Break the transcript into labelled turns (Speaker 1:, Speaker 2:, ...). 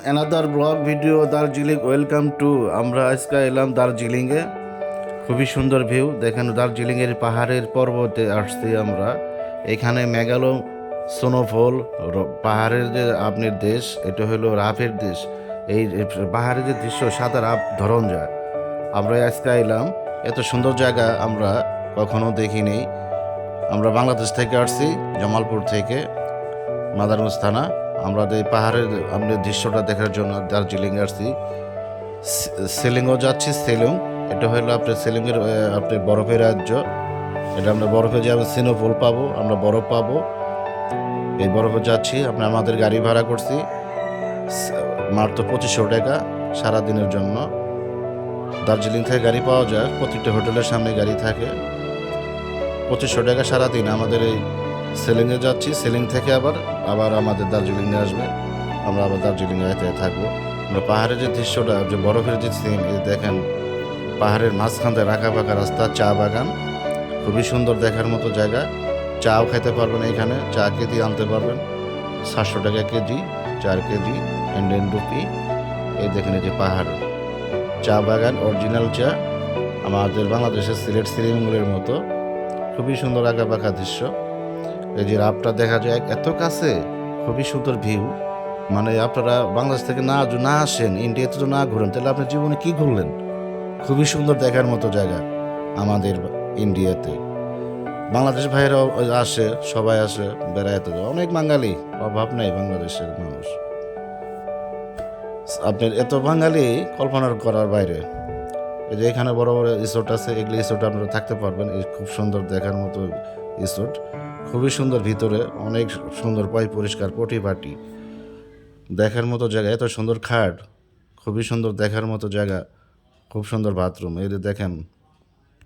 Speaker 1: Another blog video Darjeeling. Welcome to. আমরা আজকে এলাম দার্জিলিংয়ে। খুবই সুন্দর ভিউ দেখেন। দার্জিলিংয়ের পাহাড়ের পর্বতে আসছি আমরা। এখানে মেঘালয় স্নোফল, পাহাড়ের যে আপনার দেশ, এটা হলো রাফের দেশ। এই পাহাড়ের যে দৃশ্য, সাদা রাফ ধরন যায়। আমরা আজকে এলাম, এত সুন্দর জায়গা আমরা কখনো দেখিনি। আমরা বাংলাদেশ থেকে আসছি, জামালপুর থেকে, মাদারগঞ্জ থানা। আমরা এই পাহাড়ের আমরা দৃশ্যটা দেখার জন্য দার্জিলিংয়ে আসছি। সেলিংও যাচ্ছি। সেলিং, এটা হলো আপনার সেলিংয়ের আপনার বরফের রাজ্য। এটা আমরা বরফে যাবো, স্নোফল পাবো, আমরা বরফ পাবো। এই বরফে যাচ্ছি। আমাদের গাড়ি ভাড়া করছি মাত্র 2500 টাকা সারাদিনের জন্য। দার্জিলিং থেকে গাড়ি পাওয়া যায়, প্রতিটা হোটেলের সামনে গাড়ি থাকে। 2500 টাকা সারাদিন। আমাদের এই সেলিংয়ে যাচ্ছি, সেলিং থেকে আবার আবার আমাদের দার্জিলিংয়ে আসবে। আমরা আবার দার্জিলিংয়ে থাকবো। আমরা পাহাড়ের যে দৃশ্যটা, যে বরফের যে সিন, এই দেখেন, পাহাড়ের মাঝখান থেকে রাখা পাকা রাস্তা, চা বাগান, খুবই সুন্দর দেখার মতো জায়গা। চাও খেতে পারবেন এখানে, চা কেজি আনতে পারবেন 700 টাকা কেজি, 4 কেজি ইন্ডিয়ান রুপি। এই দেখেন, এই যে পাহাড়, চা বাগান, অরিজিনাল চা, আমাদের বাংলাদেশের সিলেট শ্রীমঙ্গলের মতো। খুবই সুন্দর আঁকা পাকা দৃশ্য। এই যে রাবটা দেখা যায় এত কাছে, খুবই সুন্দর ভিউ। মানে আপনারা বাংলাদেশ থেকে না আসেন, ইন্ডিয়াতে তো না ঘুরেন, তাহলে আপনার জীবনে কি ঘুরলেন? খুবই সুন্দর দেখার মতো জায়গা আমাদের ইন্ডিয়াতে। বাংলাদেশ ভাইয়েরাও আসে, সবাই আসে বেড়াইতে। অনেক বাঙালি, অভাব নেই বাংলাদেশের মানুষ। আপনার এত বাঙালি কল্পনার করার বাইরে। এই যে এখানে বড় বড় রিসোর্ট আছে, এগুলি রিসোর্টে আপনারা থাকতে পারবেন। এই খুব সুন্দর দেখার মতো রিসোর্ট, খুবই সুন্দর। ভিতরে অনেক সুন্দর, পরিষ্কার, পটিপাটি দেখার মতো জায়গা। এত সুন্দর খাট, খুবই সুন্দর দেখার মতো জায়গা, খুব সুন্দর বাথরুম। এই যে দেখেন,